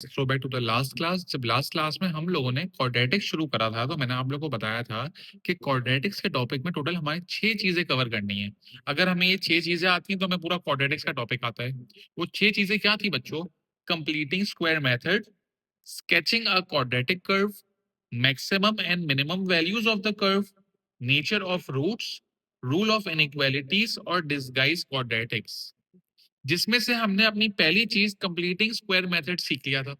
So back to the last class. जब last class में हम लोगों ने क्वाड्रेटिक्स शुरू करा था तो मैंने आप लोगों को बताया था कि क्वाड्रेटिक्स के टॉपिक में टोटल हमारे 6 चीजें कवर करनी है। अगर हमें ये 6 चीजें आती हैं तो हमें पूरा क्वाड्रेटिक्स का टॉपिक आता है। वो 6 चीजें क्या थी बच्चों? Completing square method, sketching a quadratic curve, maximum and minimum values of the curve, nature of roots, rule of inequalities और डिसगाइज क्वाड्रेटिक्स। जिसमें से हमने अपनी पहली चीज कंप्लीटिंग स्क्वायर मेथड सीख लिया था।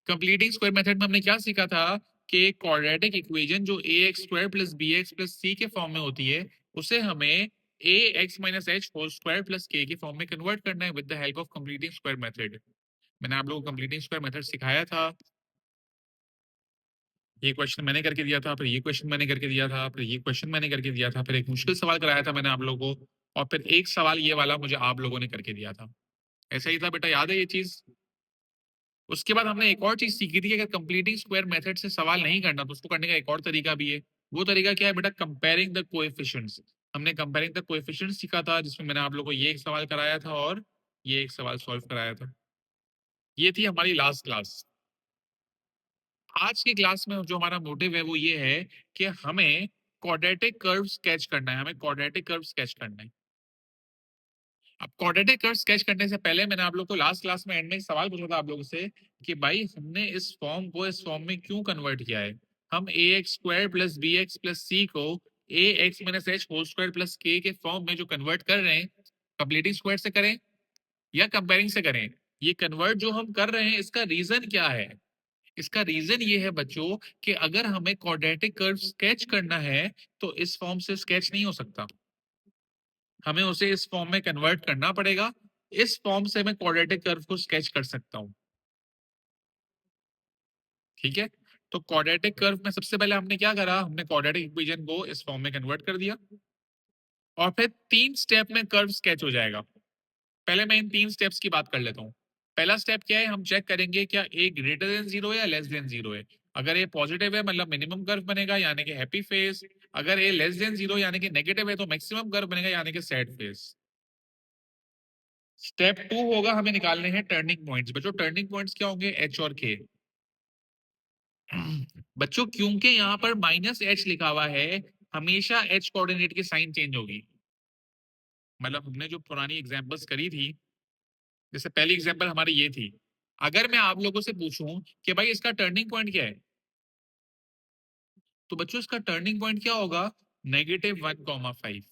कंप्लीटिंग स्क्वायर मेथड में हमने क्या सीखा था कि क्वाड्रेटिक इक्वेशन जो a x square plus b x plus c के फॉर्म में होती है उसे हमें a x minus h whole square plus के फॉर्म में कन्वर्ट करना है with the help of completing square method. मैंने आप लोगों को कंप्लीटिंग स्क्वायर मेथड सिखाया था। ये क्वेश्चन मैंने करके दिया था, फिर ये क्वेश्चन मैंने करके दिया था, फिर ये क्वेश्चन मैंने करके दिया था, फिर एक मुश्किल सवाल कराया था मैंने आप लोगों को, और फिर एक सवाल ये वाला मुझे आप लोगों ने करके दिया था। ऐसा ही था बेटा, याद है ये चीज? उसके बाद हमने एक और चीज सीखी थी कि अगर कंप्लीटिंग स्क्वायर मेथड से सवाल नहीं करना तो उसको करने का एक और तरीका भी है। वो तरीका क्या है बेटा? Comparing the coefficients. हमने कंपेयरिंग द कोएफिशिएंट्स सीखा था जिसमें मैंने आप लोगों को ये एक सवाल कराया था और ये एक सवाल सॉल्व कराया था। ये थी हमारी लास्ट क्लास। आज की क्लास में जो हमारा मोटिव है वो ये है कि हमें क्वाड्रेटिक कर्व स्केच करना है। हमें क्वाड्रेटिक कर्व स्केच करना है। अब क्वाड्रेटिक कर्व स्केच करने से पहले मैंने आप लोग को लास्ट क्लास में एंड में एक सवाल पूछा था आप लोगों से कि भाई हमने इस फॉर्म को इस फॉर्म में क्यों कन्वर्ट किया है। हम a x square plus b x plus c को a x minus h whole square plus के फॉर्म में जो कन्वर्ट कर रहे हैं, कंप्लीटिंग स्क्वायर से करें या कंपेयरिंग से करें? ये कन्वर्ट जो हम कर रहे हैं इसका रीजन क्या है? इसका रीजन ये है बच्चों कि अगर हमें क्वाड्रेटिक कर्व स्केच करना है तो इस फॉर्म से स्केच नहीं हो सकता, हमें उसे इस फॉर्म में कन्वर्ट करना पड़ेगा। इस फॉर्म से मैं क्वाड्रेटिक कर्व को स्केच कर सकता हूं। ठीक है, तो क्वाड्रेटिक कर्व में सबसे पहले हमने क्या करा? हमने क्वाड्रेटिक इक्वेशन को इस फॉर्म में कन्वर्ट कर दिया और फिर 3 स्टेप में कर्व स्केच हो जाएगा। पहले मैं इन 3 स्टेप्स की बात कर लेता हूँ। पहला स्टेप क्या है? हम चेक करेंगे क्या ए ग्रेटर देन जीरो है या लेस देन जीरो है। अगर ए पॉजिटिव है मतलब मिनिमम कर्व बनेगा यानी कि हैप्पी फेज। अगर ए लेस देन जीरो यानी कि नेगेटिव है तो मैक्सिमम कर्व बनेगा यानी कि सैड फेज। स्टेप 2 होगा, हमें निकालने हैं टर्निंग पॉइंट्स। बच्चों टर्निंग पॉइंट्स क्या होंगे? एच और के। बच्चों क्योंकि यहाँ पर माइनस एच लिखा हुआ है, हमेशा एच कोऑर्डिनेट की साइन चेंज होगी। मतलब हमने जो पुरानी एग्जांपल्स करी थी, जैसे पहली एग्जांपल हमारी ये थी, अगर मैं आप लोगों से पूछूं कि भाई इसका टर्निंग पॉइंट क्या है, तो बच्चों इसका टर्निंग पॉइंट क्या होगा? -1,5।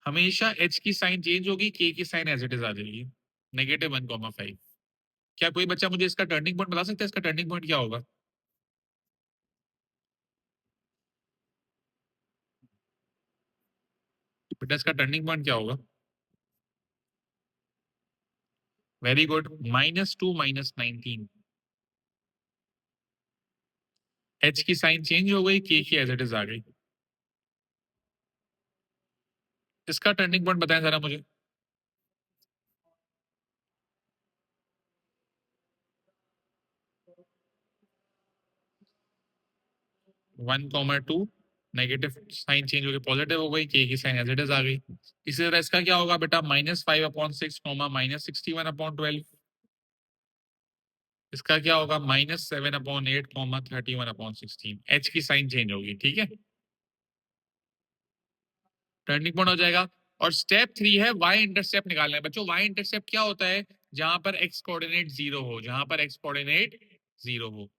हमेशा एच की साइन चेंज होगी, के की साइन एज इट इज आ जाएगी, -1,5। क्या कोई बच्चा मुझे इसका टर्निंग पॉइंट बता सकता है? इसका टर्निंग पॉइंट क्या होगा? बेटा इसका टर्निंग पॉइंट क्या होगा? Very good, -2 -19। एच की साइन चेंज हो गई, के की एज इट इज आ गई। इसका टर्निंग पॉइंट बताएं जरा मुझे। 1,2, नेगेटिव साइन चेंज हो गई, पॉजिटिव हो गई, के की साइन एज इट इज आ गई। इसी तरह इसका क्या होगा बेटा? -5/6, -61/12। इसका क्या होगा? -7/8, -31/16। एच की साइन चेंज होगी, ठीक है, टर्निंग पॉइंट हो जाएगा। और स्टेप 3 है वाई इंटरसेप्ट निकालना है। बच्चों वाई इंटरसेप्ट क्या होता है? जहां पर एक्स कोऑर्डिनेट जीरो हो, जहां पर एक्स कोऑर्डिनेट जीरो हो।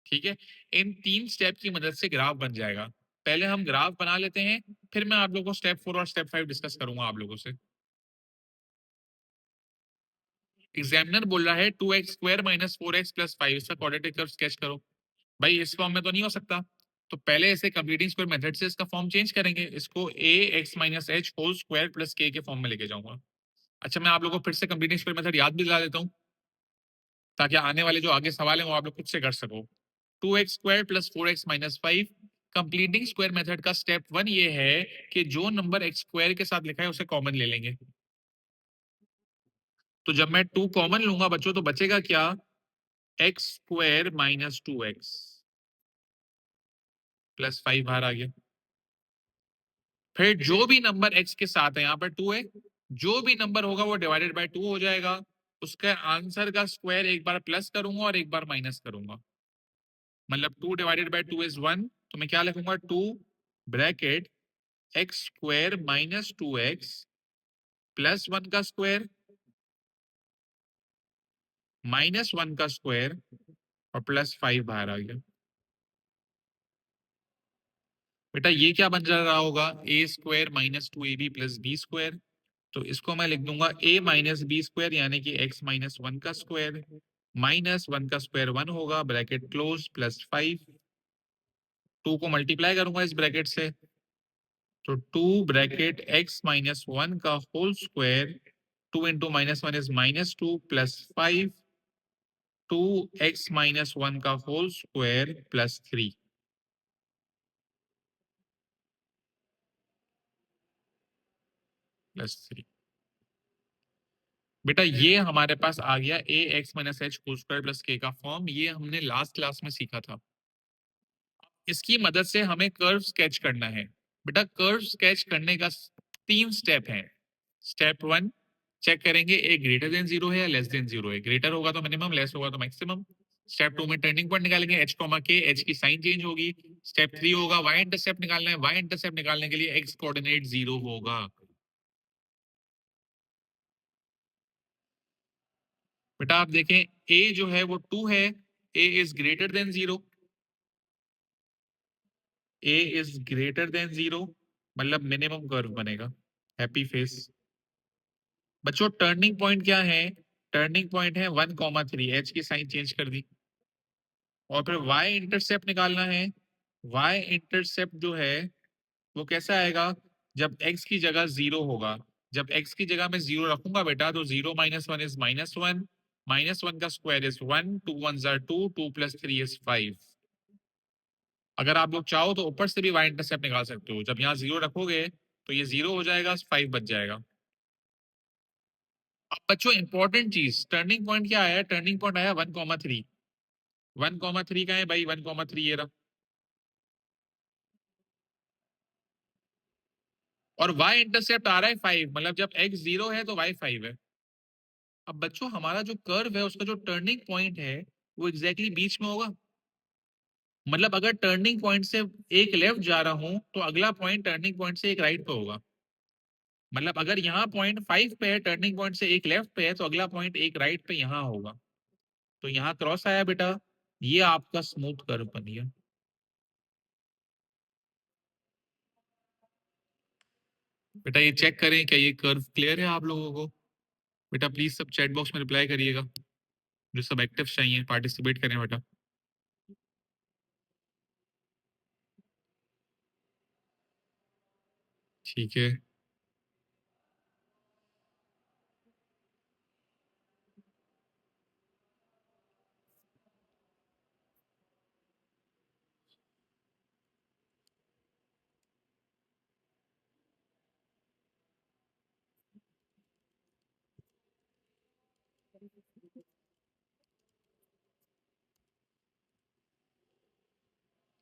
ठीक है, इन 3 स्टेप की मदद से ग्राफ बन जाएगा। पहले हम ग्राफ बना लेते हैं, फिर मैं आप लोगों को स्टेप 4 और स्टेप 5 डिस्कस करूंगा आप लोगों से। एग्जामिनर बोल रहा है 2x² - 4x+5 इसका क्वाड्रेटिक कर्व स्केच करो। भाई इस फॉर्म में तो नहीं हो सकता, तो पहले इसे कंप्लीटिंग स्क्वायर मेथड से इसका फॉर्म चेंज करेंगे। इसको ax - h whole square plus के फॉर्म में लेके जाऊंगा। अच्छा मैं आप लोगों को फिर से कंप्लीटिंग स्क्वायर मेथड याद भी दिला देता हूँ ताकि आने वाले जो आगे सवाल है वो आप लोग खुद से कर सको। 2x² + 4x - 5। Completing square method का स्टेप 1 ये है कि जो नंबर एक्स स्क्वायर के साथ लिखा है उसे कॉमन ले लेंगे। तो जब मैं 2 कॉमन लूंगा बच्चों तो बचेगा क्या? x² - 2x + 5 बाहर आ गया। फिर जो भी नंबर x के साथ है, यहाँ पर 2 है, जो भी नंबर होगा वो डिवाइडेड बाय 2 हो जाएगा। उसके आंसर का स्क्वायर एक बार प्लस करूंगा और एक बार माइनस करूंगा, मतलब 2 डिवाइडेड बाय 2 इज 1, तो मैं क्या लिखूंगा 2 bracket x square minus 2x plus 1 का स्क्वायर माइनस 1 का स्क्वायर और प्लस 5 बाहर आ गया। बेटा ये क्या बन जा रहा होगा, a square minus 2ab plus b square, तो इसको मैं लिख दूंगा a माइनस बी स्क्वायर यानी कि x माइनस 1 का स्क्वायर माइनस 1 का स्क्वायर 1 होगा ब्रैकेट क्लोज प्लस 5, 2 को मल्टीप्लाई करूंगा इस ब्रैकेट से, तो 2 ब्रैकेट x माइनस 1 का whole square, 2 into minus 1 is minus 2 plus 5, 2x minus 1 का होल स्क्वायर प्लस 3 प्लस 3। बेटा ये हमारे पास आ गया a x minus h whole square plus k का फॉर्म, ये हमने लास्ट क्लास में सीखा था। इसकी मदद से हमें कर्व स्केच करना है। बेटा कर्व स्केच करने का 3 स्टेप है। स्टेप 1 चेक करेंगे ए ग्रेटर देन 0 है या लेस देन 0 है, ग्रेटर होगा तो मिनिमम, लेस होगा तो मैक्सिमम। स्टेप 2 में टर्निंग पॉइंट निकालेंगे एच कॉमा के, एच की साइन चेंज होगी। स्टेप 3 होगा वाई इंटरसेप्ट निकालना है, वाई इंटरसेप्ट निकालने के लिए एक्स कोऑर्डिनेट 0 होगा। बेटा आप देखें ए जो है वो 2 है, a is greater than 0, a is greater than 0 मतलब मिनिमम कर्व बनेगा। Happy face. बच्चों टर्निंग पॉइंट क्या है, टर्निंग पॉइंट है 1,3, एच की साइन चेंज कर दी। और फिर वाई इंटरसेप्ट निकालना है, वाई इंटरसेप्ट जो है वो कैसा आएगा, जब एक्स की जगह 0 होगा, जब एक्स की जगह मैं 0 रखूंगा बेटा तो 0 माइनस 1 इज -1, -1 का स्क्वायर इज 1, 2 1 आर 2, 2 प्लस 3 इज 5। अगर आप लोग चाहो तो ऊपर से भी वाई इंटरसेप्ट निकाल सकते हो, जब यहाँ 0 रखोगे तो ये 0 हो जाएगा, 5 बच जाएगा। अब बच्चों इंपॉर्टेंट चीज, टर्निंग पॉइंट क्या आया, टर्निंग पॉइंट आया 1,3, 1,3 का है भाई, 1,3 ये रहा, और y इंटरसेप्ट आ रहा है 5, मतलब जब x 0 है तो y 5 है। अब बच्चों हमारा जो कर्व है उसका जो टर्निंग पॉइंट है वो एग्जैक्टली बीच में होगा, मतलब अगर टर्निंग पॉइंट से एक लेफ्ट जा रहा हूं तो अगला पॉइंट टर्निंग पॉइंट से एक राइट पे होगा, मतलब अगर यहाँ पॉइंट 5 पे है, टर्निंग पॉइंट से एक लेफ्ट पे है, तो अगला पॉइंट एक राइट पे यहाँ होगा। तो यहाँ क्रॉस आया बेटा, ये आपका स्मूथ कर्व बन गया। बेटा ये चेक करें क्या ये कर्व क्लियर है आप लोगों को। बेटा प्लीज सब चैट बॉक्स में रिप्लाई करिएगा, जो सब एक्टिव चाहिए पार्टिसिपेट करें बेटा। ठीक है।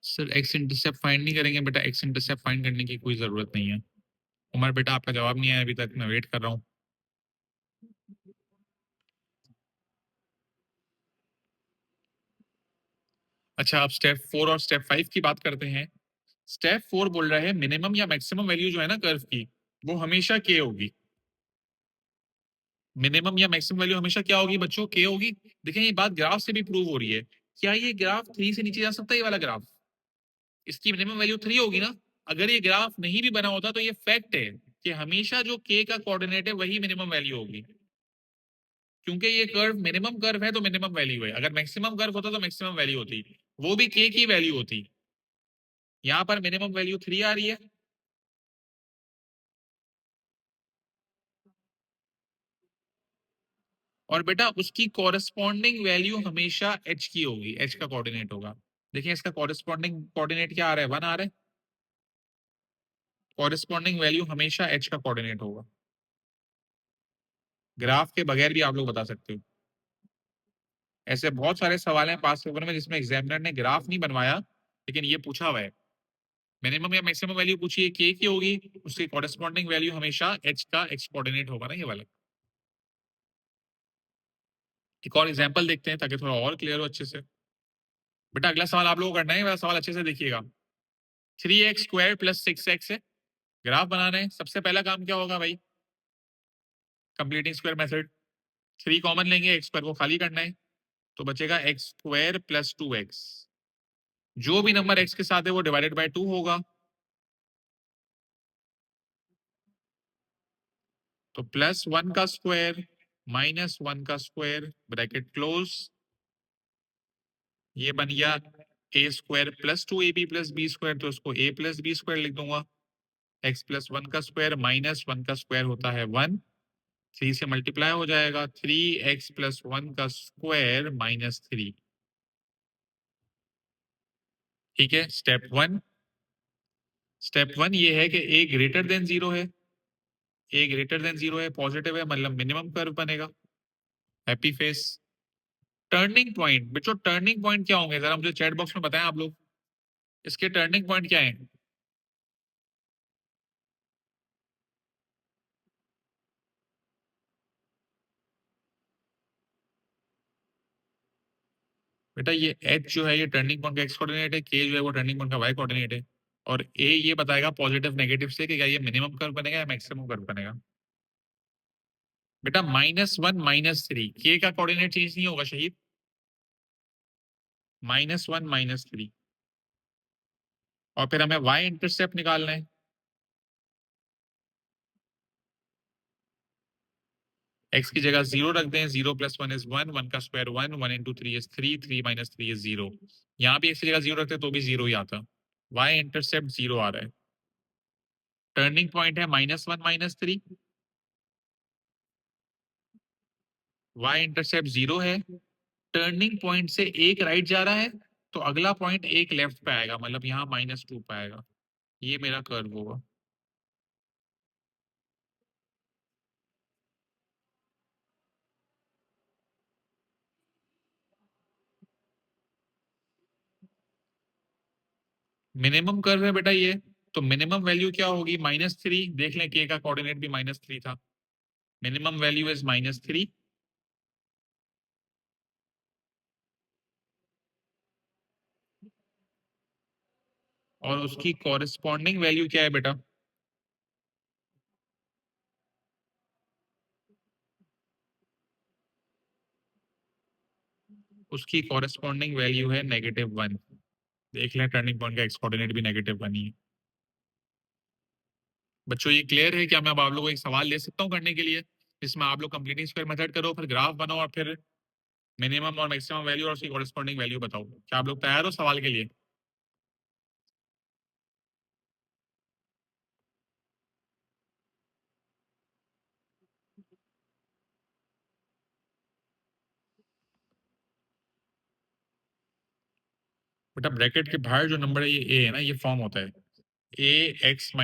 सर एक्स इंटरसेप्ट फाइंड नहीं करेंगे बेटा, एक्स इंटरसेप्ट फाइंड करने की कोई जरूरत नहीं है। उमर बेटा आपका जवाब नहीं आया अभी तक, मैं वेट कर रहा हूँ। अच्छा आप स्टेप 4 और स्टेप 5 की बात करते हैं। स्टेप 4 बोल रहा है मिनिमम या मैक्सिमम वैल्यू जो है ना कर्व की, वो हमेशा के होगी। मिनिमम या मैक्सिमम वैल्यू हमेशा क्या होगी बच्चों, के होगी। देखिए ये बात ग्राफ से भी प्रूव हो रही है। क्या ये ग्राफ 3 से नीचे जा सकता है, ये वाला ग्राफ, इसकी मिनिमम वैल्यू 3 होगी ना। अगर ये ग्राफ नहीं भी बना होता तो ये फैक्ट है कि हमेशा जो के का कोऑर्डिनेट है वही मिनिमम वैल्यू होगी, क्योंकि ये कर्व मिनिमम कर्व है तो मिनिमम वैल्यू है, अगर मैक्सिमम कर्व होता तो मैक्सिमम वैल्यू होती, वो भी के की वैल्यू होती। यहाँ पर मिनिमम वैल्यू 3 आ रही है, और बेटा उसकी कॉरेस्पॉन्डिंग वैल्यू हमेशा एच की होगी, एच का कोऑर्डिनेट होगा। देखिए इसका कॉरेस्पॉन्डिंग कोऑर्डिनेट क्या आ रहा है, 1 आ रहा है, कॉरेस्पॉन्डिंग वैल्यू हमेशा एच का कोऑर्डिनेट होगा। ग्राफ के बगैर भी आप लोग बता सकते हो। ऐसे बहुत सारे सवाल हैं पास पेपर में जिसमें एग्जामिनर ने ग्राफ नहीं बनवाया लेकिन ये पूछा हुआ है, मिनिमम या मैक्सिमम वैल्यू पूछिए के की होगी, उसकी कॉरेस्पॉन्डिंग वैल्यू हमेशा एच का एक्स कोऑर्डिनेट होगा ना, ये वाला। एक और एग्जाम्पल देखते हैं ताकि थोड़ा और क्लियर हो अच्छे से। बेटा अगला सवाल आप लोगों को करना है, वाला सवाल अच्छे से देखिएगा। 3x² + 6x है, ग्राफ बनाना है। सबसे पहला काम क्या होगा भाई, कंप्लीटिंग स्क्वायर मेथड। 3 कॉमन लेंगे, x² को खाली करना है, तो बचेगा x² + 2x। जो भी नंबर x के साथ है वो डिवाइडेड बाय 2 होगा, तो +1 का स्क्वायर -1 का स्क्वायर ब्रैकेट क्लोज, ये बन गया a² + 2ab + b², तो उसको a + b² लिख दूंगा। x + 1 का स्क्वायर -1 का स्क्वायर होता है 1, 3 से मल्टीप्लाई हो जाएगा, 3x + 1 का स्क्वायर -3। ठीक है, स्टेप वन ये है कि a ग्रेटर देन 0 है, a ग्रेटर देन 0 है, पॉजिटिव है, मतलब मिनिमम कर्व बनेगा। Happy face. टर्निंग पॉइंट, बच्चों टर्निंग पॉइंट क्या होंगे जरा मुझे चैट बॉक्स में बताएं आप लोग, इसके टर्निंग पॉइंट क्या है। बेटा ये h जो है ये टर्निंग पॉइंट का x कोऑर्डिनेट है, k जो है वो टर्निंग पॉइंट का y कोऑर्डिनेट है, और a ये बताएगा पॉजिटिव नेगेटिव से कि क्या ये मिनिमम कर्व बनेगा या मैक्सिमम कर्व बनेगा। बेटा -1 -3, k का कोऑर्डिनेट चेंज नहीं होगा शहीद, -1 -3, और फिर हमें y इंटरसेप्ट निकालना है। x की जगह 0 रख दें, 0 + 1 = 1, 1 का स्क्वायर 1, 1 × 3 = 3, 3 - 3 = 0। यहाँ भी x की जगह 0 रखते तो भी 0 ही आता, y इंटरसेप्ट 0 आ रहा है। टर्निंग पॉइंट है -1 -3, y इंटरसेप्ट 0 है, टर्निंग पॉइंट से एक राइट जा रहा है, तो अगला पॉइंट एक लेफ्ट पे आएगा, मतलब यहाँ -2 पे आएगा, ये मेरा कर्व होगा। मिनिमम कर्व है बेटा ये, तो मिनिमम वैल्यू क्या होगी, -3। देख लें k का कोऑर्डिनेट भी -3 था, मिनिमम वैल्यू इज -3, और उसकी कॉरेस्पॉन्डिंग वैल्यू क्या है बेटा, उसकी कॉरेस्पॉन्डिंग वैल्यू है -1। देख लें टर्निंग पॉइंट का x कोऑर्डिनेट भी -1 ही है। बच्चों ये क्लियर है क्या, मैं अब आप लोगों को एक सवाल दे सकता हूँ करने के लिए, जिसमें आप लोग कंप्लीटिंग स्क्वायर मेथड करो, फिर ग्राफ बनाओ, और फिर मिनिमम और मैक्सिमम वैल्यू और उसकी कॉरेस्पॉन्डिंग वैल्यू बताओ। क्या आप लोग तैयार हो सवाल के लिए। बेटा ब्रैकेट के बाहर जो नंबर है ये a है ना, ये फॉर्म होता है ax -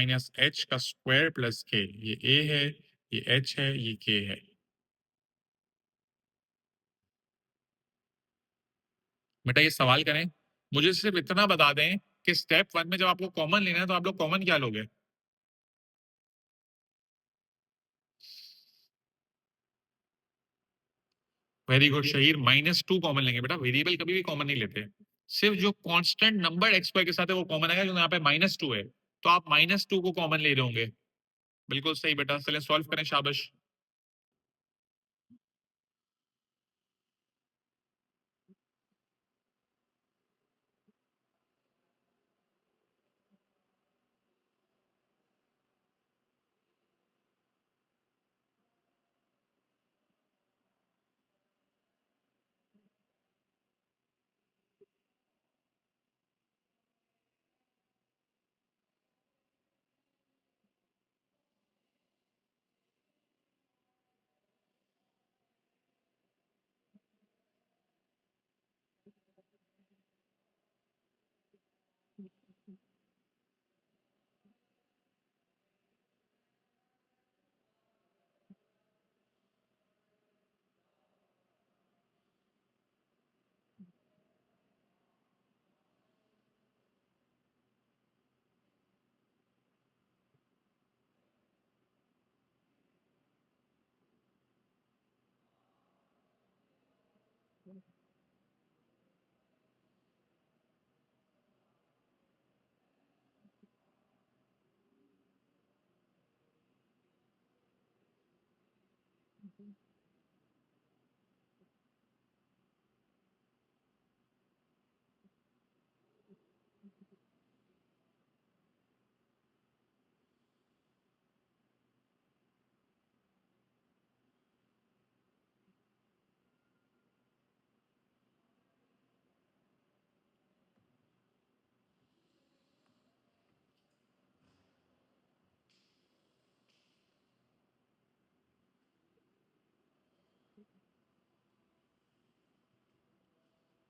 h का स्क्वायर प्लस k, ये a है, ये h है, ये k है। बेटा ये सवाल करें, मुझे सिर्फ इतना बता दें कि स्टेप 1 में जब आप लोग कॉमन लेना है तो आप लोग कॉमन क्या लोगे। वेरी गुड शहीर, -2 कॉमन लेंगे। बेटा वेरिएबल कभी भी कॉमन नहीं लेते, सिर्फ जो कांस्टेंट नंबर एक्स वाई के साथ है वो कॉमन आएगा, क्योंकि यहाँ पे -2 है, तो आप -2 को कॉमन ले रहे होंगे। बिल्कुल सही बेटा, चलें सॉल्व करें, शाबाश।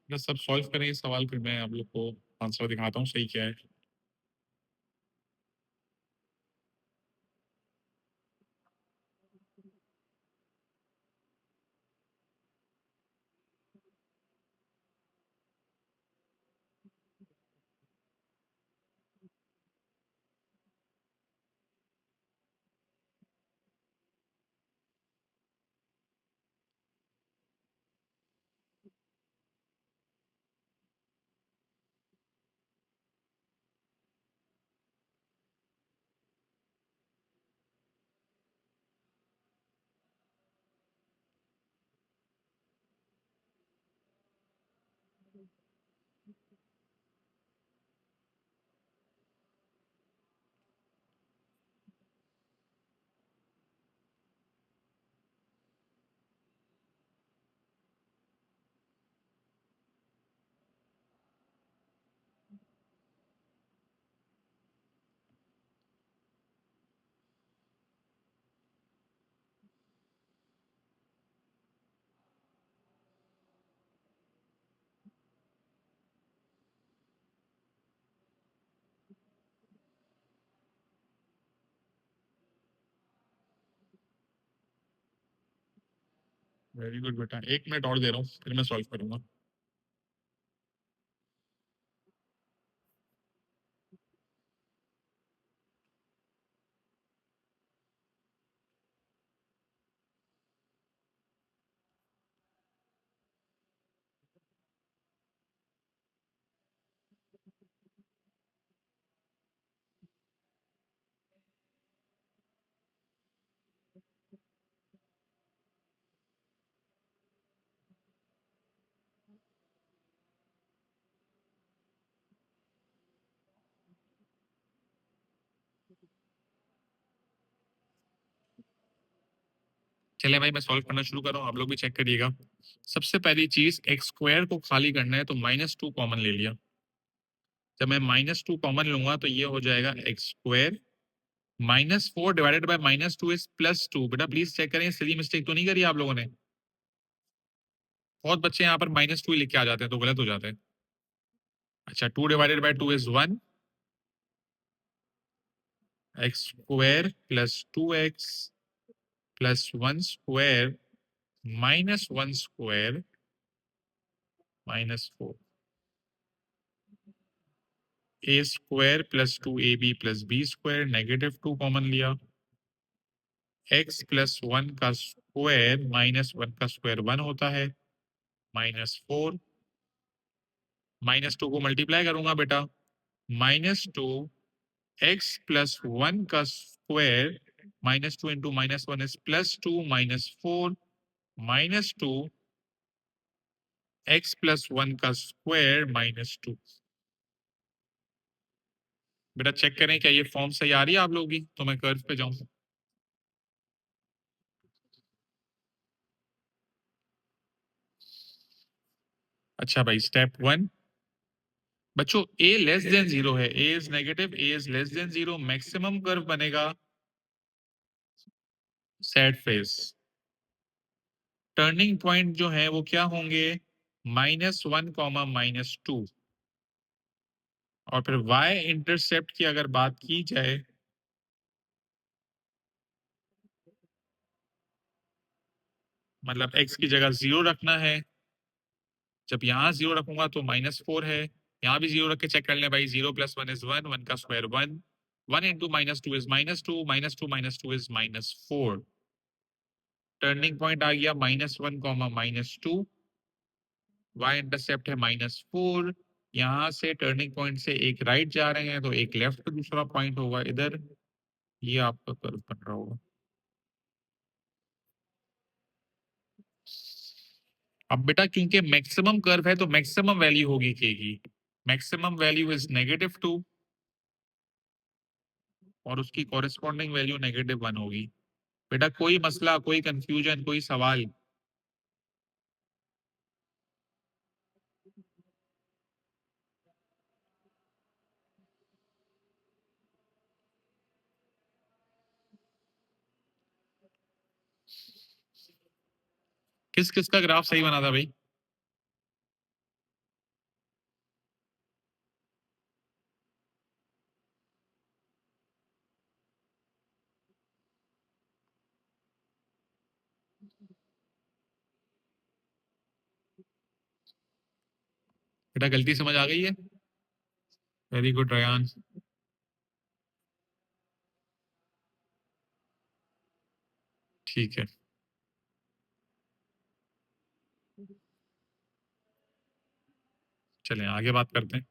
बस सब सॉल्व करें ये सवाल, फिर मैं आप लोग को आंसर दिखाता हूँ सही क्या है। वेरी गुड बेटा, 1 मिनट और दे रहा हूँ फिर मैं सॉल्व करूंगा। चले भाई मैं सॉल्व करना शुरू कर रहा हूँ, आप लोग भी चेक करिएगा। सबसे पहली चीज, एक्स स्क्वायर को खाली करना है तो -2 कॉमन ले लिया। जब मैं -2 कॉमन लूंगा तो ये हो जाएगा x square, -4 divided by -2 is +2। बेटा प्लीज चेक करें, सिली मिस्टेक तो नहीं करी आप लोगों ने? बहुत बच्चे यहाँ पर -2 लिख के आ जाते हैं तो गलत हो जाता है। अच्छा, 2 divided by 2 is 1, x square +2x +1 square -1 square -4, A square +2ab +b square, -2 common लिया, x+1 का स्क्वायर -1 का स्क्वायर 1 होता है, -4, -2 को मल्टीप्लाई करूंगा बेटा, -2 x+1 का स्क्वायर, -2 इंटू -1 इज +2, -4 -2 x+1 का स्क्वायर -2। बेटा चेक करें क्या ये फॉर्म सही आ रही है आप लोगों की, तो मैं कर्व पे जाऊं। अच्छा भाई, स्टेप 1 बच्चों, a लेस देन 0 है, a is negative, a is less than 0, maximum curve बनेगा सैड फेस। टर्निंग पॉइंट जो है वो क्या होंगे, -1 -2। और फिर y इंटरसेप्ट की अगर बात की जाए, मतलब x की जगह 0 रखना है। जब यहाँ 0 रखूंगा तो -4 है, यहाँ भी 0 रख के चेक कर लें भाई, 0 + 1 इज 1, 1 का square 1, 1 into -2 is -2, -2 -2 is -4। Turning point आ गया -1 -2। y इंटरसेप्ट है -4, यहाँ से टर्निंग पॉइंट से एक राइट जा रहे हैं तो एक लेफ्ट पे दूसरा पॉइंट होगा इधर, ये आपका कर्व बन रहा होगा। अब बेटा क्योंकि मैक्सिमम कर्व है तो मैक्सिमम वैल्यू होगी k की, मैक्सिमम वैल्यू इज -2 और उसकी कॉरेस्पॉन्डिंग वैल्यू -1 होगी। बेटा कोई मसला, कोई कंफ्यूजन, कोई सवाल? किस किस का ग्राफ सही बना था भाई? बेटा गलती समझ आ गई है? Very good Ryan. ठीक है, चलें आगे बात करते हैं।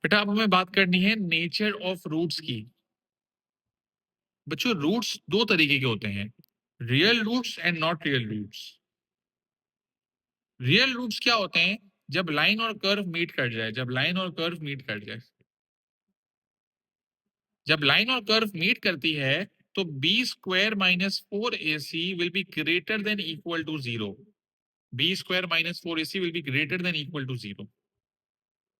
बेटा अब हमें बात करनी है नेचर ऑफ रूट्स की। बच्चों रूट्स दो तरीके के होते हैं, real roots and not real roots. Real roots क्या होते हैं? जब लाइन और कर्व मीट कर जाए, जब लाइन और कर्व मीट कर जाए, जब लाइन और कर्व मीट करती है तो b² - 4ac will be greater than equal to 0। b² - 4ac will be greater than equal to 0।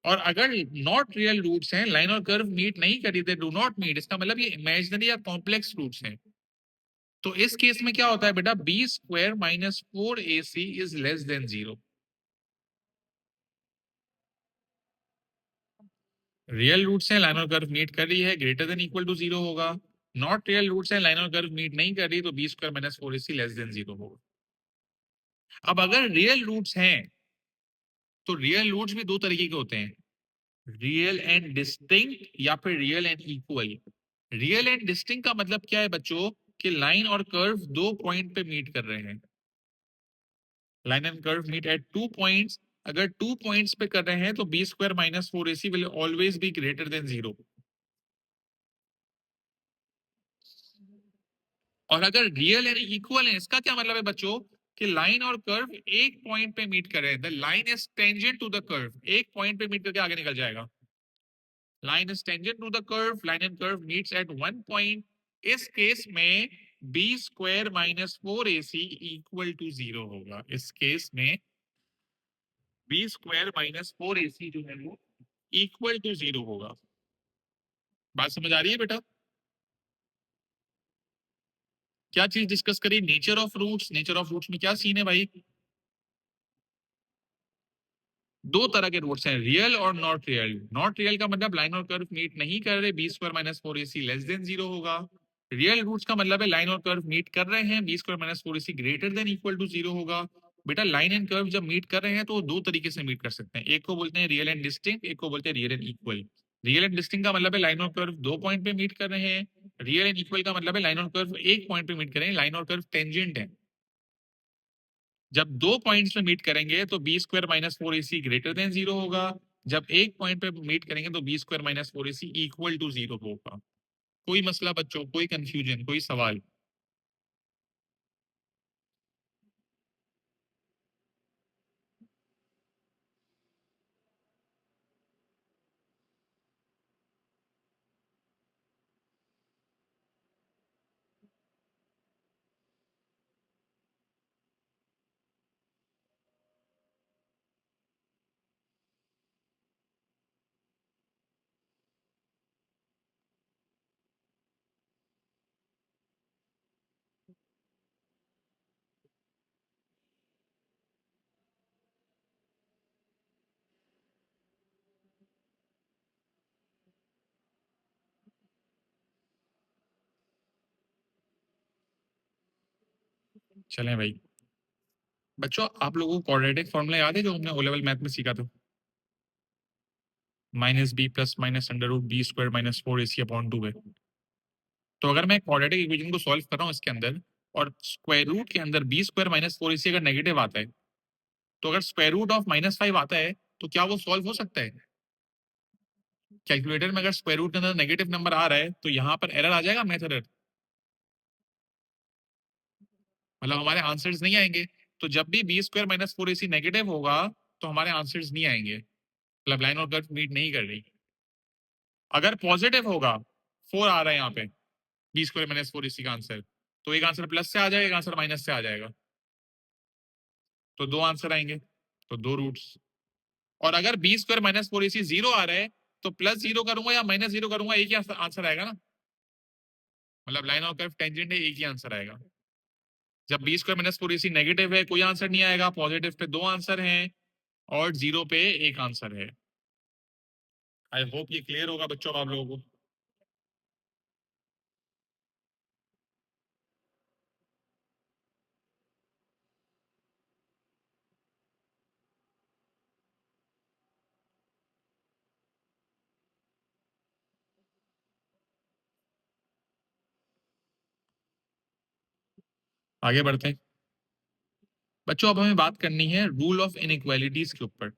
और अगर नॉट रियल रूट्स हैं, लाइन और कर्व मीट नहीं करी, दे डू नॉट मीट, इसका मतलब ये इमेजिनरी या कॉम्प्लेक्स रूट्स हैं। तो इस केस में क्या होता है बेटा, b² - 4ac is less than 0। Real roots हैं, लाइन और कर्व मीट कर रही है, ग्रेटर देन इक्वल टू 0 होगा। नॉट रियल रूट्स हैं, लाइन और कर्व मीट नहीं कर रही, तो b² - 4ac लेस देन 0 होगा। अब अगर रियल रूट्स हैं तो रियल रूट्स भी दो तरीके के होते हैं, रियल एंड डिस्टिंक्ट या फिर real and equal. Real and distinct का मतलब क्या है बच्चों, कि लाइन और कर्व दो पॉइंट पे मीट कर रहे हैं, line and curve meet at 2 points. अगर 2 पॉइंट्स पे कर रहे हैं तो b² - 4ac will always be greater than 0। और अगर रियल एंड इक्वल है, इसका क्या मतलब है बच्चों, कि लाइन और कर्व एक पॉइंट पे मीट कर रहे हैं, the line is tangent to the curve, एक पॉइंट पे मीट करके आगे निकल जाएगा। Line is tangent to the curve, line and curve meets at 1 point. इस केस में b² - 4ac इक्वल टू 0 होगा। इस केस में b² - 4ac जो है वो इक्वल टू 0 होगा। बात समझ आ रही है बेटा? क्या चीज डिस्कस करी, nature of roots. Nature of roots में क्या सीन है भाई, दो तरह के रूट्स हैं, रियल और नॉट रियल। नॉट रियल का मतलब लाइन और कर्व मीट नहीं कर रहे, b² - 4ac लेस देन 0 होगा। रियल रूट्स का मतलब है लाइन और कर्व मीट कर रहे हैं, b² - 4ac greater than equal to 0 होगा। बेटा लाइन एंड कर्व जब मीट कर रहे हैं तो वो दो तरीके से मीट कर सकते हैं, एक को बोलते हैं रियल एंड डिस्टिंक्ट, एक को बोलते हैं real and equal. Real and distinct का मतलब है लाइन और कर्व दो पॉइंट पे मीट कर रहे हैं, रियल एंड इक्वल का मतलब है लाइन और कर्व एक पॉइंट पे मीट कर रहे हैं, लाइन और कर्व टेंजेंट है। जब दो पॉइंट्स पे मीट करेंगे तो b² - 4ac ग्रेटर देन 0 होगा, जब एक पॉइंट पे मीट करेंगे तो b² - 4ac इक्वल टू 0 होगा। कोई मसला बच्चों, कोई कंफ्यूजन, कोई सवाल? चलें भाई। बच्चों आप लोगों को क्वाड्रेटिक फॉर्मूला याद है जो हमने ओ लेवल मैथ में सीखा था, -b + -√b² - 4ac/2 है। तो अगर मैं क्वाड्रेटिक इक्वेशन को सॉल्व कर रहा हूँ इसके अंदर, और स्क्वायर रूट के अंदर बी स्क्वायर माइनस 4ac अगर नेगेटिव आता है, तो अगर स्क्वायर रूट ऑफ -5 आता है तो क्या वो सॉल्व हो सकता है? कैलकुलेटर में अगर स्क्वायर रूट के अंदर नेगेटिव नंबर आ रहा है तो यहाँ पर एरर आ जाएगा, मैथ एरर, मतलब हमारे आंसर्स नहीं आएंगे। तो जब भी B square minus 4ac negative होगा तो हमारे आंसर्स नहीं आएंगे, मतलब लाइन और कर्व मीट नहीं कर रही। अगर पॉजिटिव होगा, 4 आ रहा है यहाँ पे, बी स्क्वायर माइनस 4ac का आंसर, तो एक आंसर प्लस से आ जाएगा, एक आंसर माइनस से आ जाएगा, तो दो आंसर आएंगे, तो दो रूट्स। और अगर बी स्क्वायर माइनस 4ac 0 आ रहा है तो प्लस 0 करूंगा या माइनस 0 करूंगा, एक ही आंसर आएगा ना, मतलब लाइन और कर्व टेंजेंट है, एक ही आंसर आएगा। जब B square minus 4ac negative है कोई आंसर नहीं आएगा, पॉजिटिव पे दो आंसर हैं और जीरो पे एक आंसर है। आई होप ये क्लियर होगा बच्चों आप लोगों को। आगे बढ़ते हैं बच्चों, अब हमें बात करनी है रूल ऑफ इनइक्वालिटीज के ऊपर।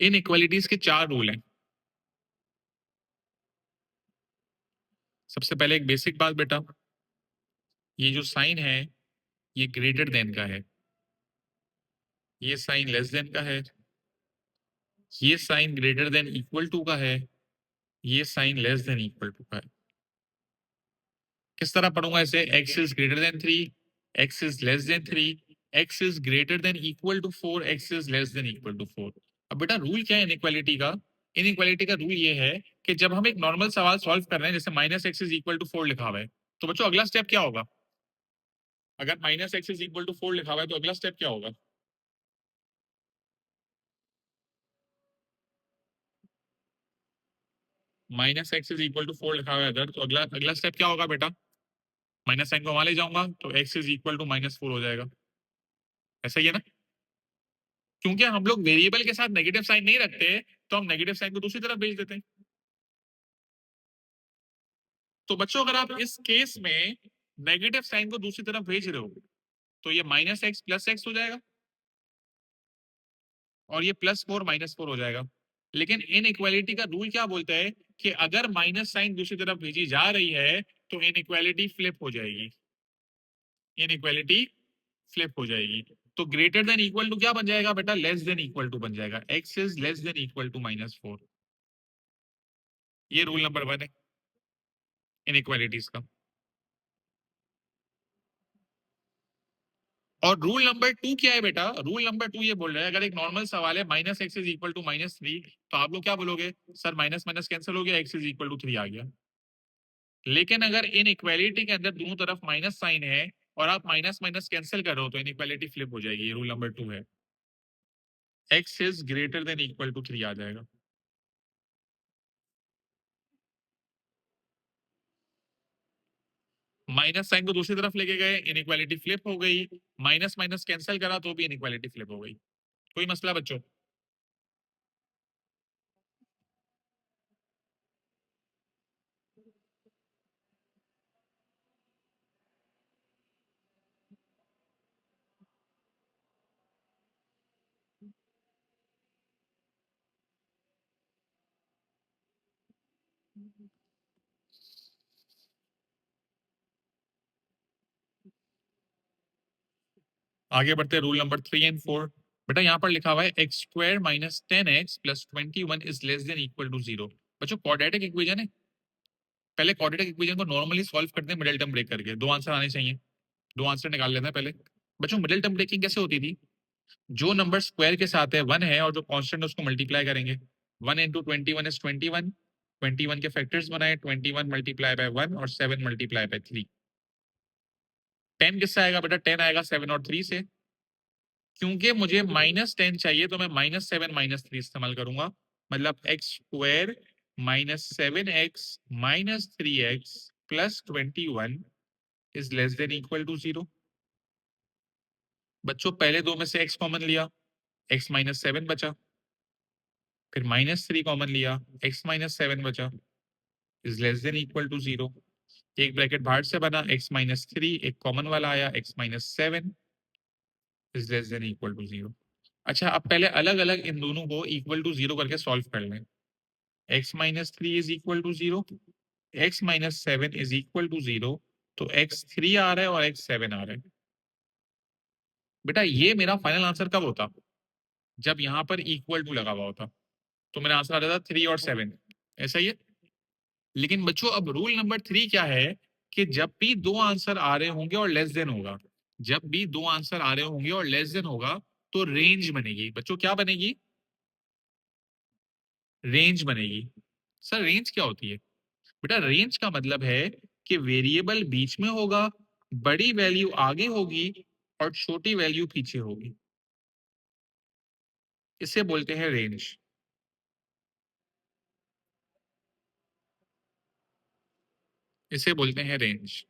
इनइक्वालिटीज के चार रूल हैं। सबसे पहले एक बेसिक बात बेटा, ये जो साइन है ये ग्रेटर देन का है, ये साइन लेस देन का है, ये sign greater than equal to का है, ये sign less than equal to का है। किस तरह पढ़ूंगा इसे? x is greater than 3, x is less than 3, x is greater than equal to 4, x is less than equal to 4। अब बेटा रूल क्या है इनइक्वालिटी का? इनइक्वालिटी का रूल ये है कि जब हम एक नॉर्मल सवाल सॉल्व कर रहे हैं, जैसे minus x is equal to 4 लिखा हुआ है, तो बच्चों अगला स्टेप क्या होगा? अगर minus x is equal to 4 लिखा हुआ है तो अगला स्टेप क्या होगा? Minus x is equal to 4 लिखा हुआ है अगर, तो अगला अगला स्टेप क्या होगा बेटा? माइनस साइन को वहां ले जाऊंगा तो x इज इक्वल टू -4 हो जाएगा। ऐसा ही है ना? क्योंकि हम लोग वेरिएबल के साथ नेगेटिव साइन नहीं रखते, तो हम नेगेटिव साइन को दूसरी तरफ भेज देते हैं। तो बच्चों अगर आप इस केस में नेगेटिव साइन को दूसरी तरफ भेज रहे हो तो ये -x प्लस एक्स हो जाएगा और ये +4 -4 हो जाएगा। लेकिन इन इक्वालिटी का रूल क्या बोलता है कि अगर माइनस साइन दूसरी तरफ भेजी जा रही है तो इन इक्वालिटी फ्लिप हो जाएगी, इन इक्वालिटी फ्लिप हो जाएगी। तो ग्रेटर देन इक्वल टू क्या बन जाएगा बेटा? लेस देन इक्वल टू बन जाएगा, x is less than equal to -4। ये रूल नंबर 1 है इनइक्वालिटीज का। और रूल नंबर 2 क्या है बेटा? रूल नंबर 2 ये बोल रहा है, अगर एक नॉर्मल सवाल है minus x is equal to -3, तो आप लोग क्या बोलोगे? सर माइनस माइनस कैंसिल हो गया, एक्स इज इक्वल टू 3 आ गया। लेकिन अगर इन इक्वालिटी के अंदर दोनों तरफ माइनस साइन है और आप माइनस माइनस कैंसिल कर रहे हो तो इन इक्वालिटी फ्लिप हो जाएगी। ये रूल नंबर 2 है, x is greater than equal to 3 आ जाएगा। माइनस साइन को दूसरी तरफ लेके गए, इनइक्वालिटी फ्लिप हो गई, माइनस माइनस कैंसिल करा तो भी इनइक्वालिटी फ्लिप हो गई। कोई मसला बच्चों? आगे बढ़ते रूल नंबर 3 एंड 4। बेटा यहाँ पर लिखा हुआ है x² minus 10x plus 21 is less than equal to 0। बच्चों क्वाड्रेटिक इक्वेशन है, पहले क्वाड्रेटिक इक्वेशन को नॉर्मली सॉल्व करते हैं मिडिल टर्म ब्रेक करके। दो आंसर आने चाहिए, दो आंसर निकाल लेते हैं पहले। बच्चों मिडिल टर्म ब्रेकिंग कैसे होती थी? जो नंबर स्क्वायर के साथ है 1 है और जो कांस्टेंट है उसको मल्टीप्लाई करेंगे। 1 इंटू 21 इज 21, 21 के फैक्टर्स बनाए, 21 मल्टीप्लाई बाय 1 और 7 मल्टीप्लाई बाय 3। 10 किससे आएगा बेटा? 10 आएगा 7 और 3 से। क्योंकि मुझे -10 चाहिए तो मैं -7 -3 इस्तेमाल करूंगा, मतलब x² minus 7x minus 3x plus 21 is less than equal to 0। बच्चों पहले दो में से x कॉमन लिया, x -7 बचा, फिर -3 कॉमन लिया, x -7 बचा, is less than equal to 0। एक ब्रैकेट बाहर से बना x-3, एक कॉमन वाला आया x-7 is less than equal to 0। अच्छा, अब पहले अलग अलग इन दोनों को इक्वल टू 0 करके सॉल्व कर लें। x-3 is equal to 0, x-7 is equal to 0, तो x3 आ रहा है और x7 आ रहा है। बेटा ये मेरा फाइनल आंसर कब होता? जब यहां पर इक्वल टू लगा हुआ होता, तो मेरा आंसर आ जाता 3 और 7। ऐसा ही है। लेकिन बच्चों अब रूल नंबर 3 क्या है कि जब भी दो आंसर आ रहे होंगे और लेस देन होगा, जब भी दो आंसर आ रहे होंगे और लेस देन होगा, तो रेंज बनेगी। बच्चों क्या बनेगी? रेंज बनेगी। सर रेंज क्या होती है? बेटा रेंज का मतलब है कि वेरिएबल बीच में होगा, बड़ी वैल्यू आगे होगी और छोटी वैल्यू पीछे होगी। इसे बोलते हैं रेंज। इसे बोलते हैं रेंज।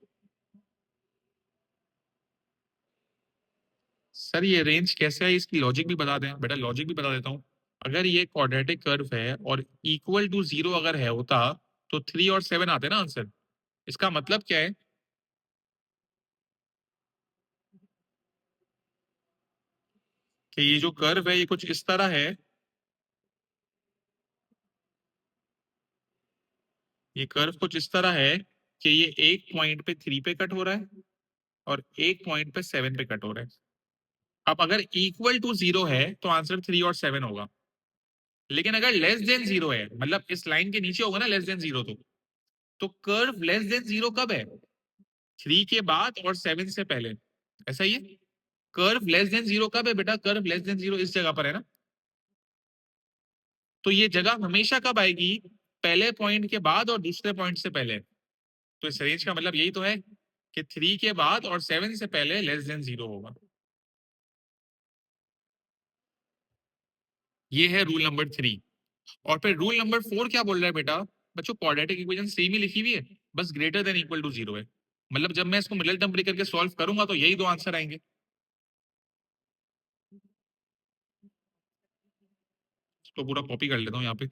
सर ये रेंज कैसे है, इसकी लॉजिक भी बता दें। बेटा लॉजिक भी बता देता हूं। अगर ये क्वाड्रेटिक कर्व है और इक्वल टू 0 अगर है होता, तो 3 और 7 आते ना आंसर। इसका मतलब क्या है कि ये जो कर्व है ये कुछ इस तरह है, ये कर्व कुछ इस तरह है कि ये एक पॉइंट पे 3 पे कट हो रहा है और एक पॉइंट पे 7 पे कट हो रहा है। अब अगर इक्वल टू 0 है तो आंसर 3 और 7 होगा। लेकिन अगर लेस देन 0 है, मतलब इस लाइन के नीचे होगा ना लेस देन 0, तो कर्व लेस देन 0 कब है? 3 के बाद और 7 से पहले। ऐसा ही है। कर्व लेस देन 0 कब है बेटा? कर्व लेस देन 0 इस जगह पर है ना। तो ये जगह हमेशा कब आएगी? पहले पॉइंट के बाद और दूसरे पॉइंट से पहले। तो इस रेंज का मतलब यही तो है कि 3 के बाद और 7 से पहले लेस देन 0 होगा। ये है रूल नंबर 3। और फिर रूल नंबर 4 क्या बोल रहा है बेटा? बच्चों क्वाड्रेटिक इक्वेशन सेम ही लिखी हुई है, बस ग्रेटर देन इक्वल टू 0 है। मतलब जब मैं इसको मिडिल टर्म ब्रेक करके सॉल्व करूंगा तो यही दो आंसर आएंगे। इसको पूरा कॉपी कर लेता हूँ यहाँ पे।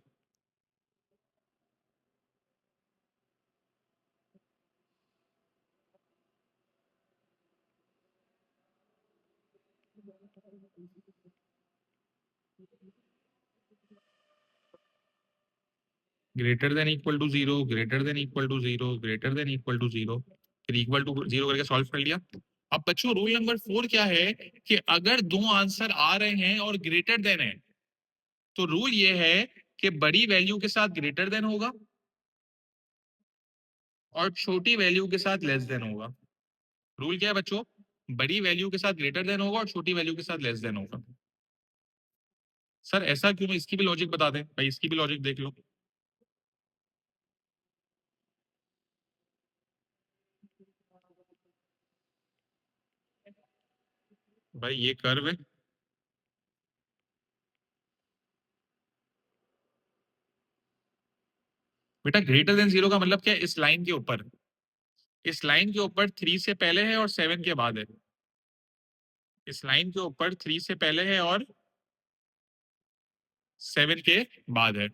Greater than equal to 0, greater than equal to 0, greater than equal to 0, फिर इक्वल टू 0 करके सॉल्व कर लिया। अब बच्चों रूल नंबर 4 क्या है कि अगर दो आंसर आ रहे हैं और ग्रेटर देन है, तो रूल ये है कि बड़ी वैल्यू के साथ ग्रेटर देन होगा और छोटी वैल्यू के साथ लेस देन होगा। रूल क्या है बच्चों? बड़ी वैल्यू के साथ ग्रेटर देन होगा और छोटी वैल्यू के साथ लेस देन होगा। सर ऐसा क्यों? इसकी भी लॉजिक बता दें भाई, इसकी भी लॉजिक देख लो। भाई ये कर्व है, बेटा ग्रेटर देन 0 का मतलब क्या है? इस लाइन के ऊपर, इस लाइन के ऊपर 3 से पहले है और 7 के बाद है। इस लाइन के ऊपर 3 से पहले है और 7 के बाद है।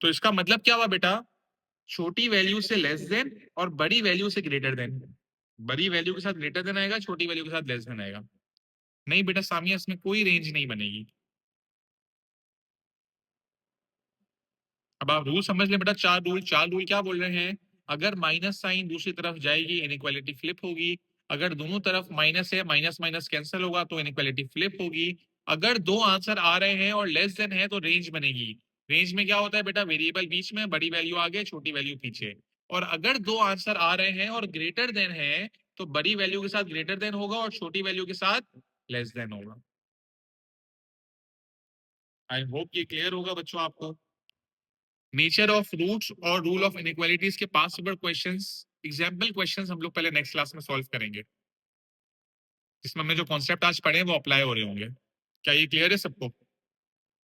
तो इसका मतलब क्या हुआ बेटा? छोटी वैल्यू से लेस देन और बड़ी वैल्यू से ग्रेटर देन। बड़ी वैल्यू के साथ ग्रेटर देन आएगा, छोटी वैल्यू के साथ लेस देन आएगा। नहीं बेटा सामिया, इसमें कोई रेंज नहीं बनेगी। अब आप रूल समझ लें बेटा। चार रूल क्या बोल रहे हैं? अगर माइनस साइन दूसरी तरफ जाएगी इनइक्वालिटी फ्लिप होगी। अगर दोनों तरफ माइनस है, माइनस माइनस कैंसिल होगा तो इनइक्वालिटी फ्लिप होगी। अगर दो आंसर आ रहे हैं और लेस देन है तो रेंज बनेगी। रेंज में क्या होता है बेटा? वेरिएबल बीच में, बड़ी वैल्यू आगे, छोटी वैल्यू पीछे। और अगर दो आंसर आ रहे हैं और ग्रेटर देन है, तो बड़ी वैल्यू के साथ ग्रेटर देन होगा और छोटी वैल्यू के साथ लेस देन होगा। आई होप ये क्लियर होगा बच्चों आपको। नेचर ऑफ रूट्स और रूल ऑफ इनइक्वालिटीज के पांच पेपर क्वेश्चंस, एग्जाम्पल क्वेश्चंस हम लोग पहले नेक्स्ट क्लास में सॉल्व करेंगे, जिसमें हमने जो कॉन्सेप्ट आज पढ़े हैं वो अप्लाई हो रहे होंगे। क्या ये क्लियर है सबको?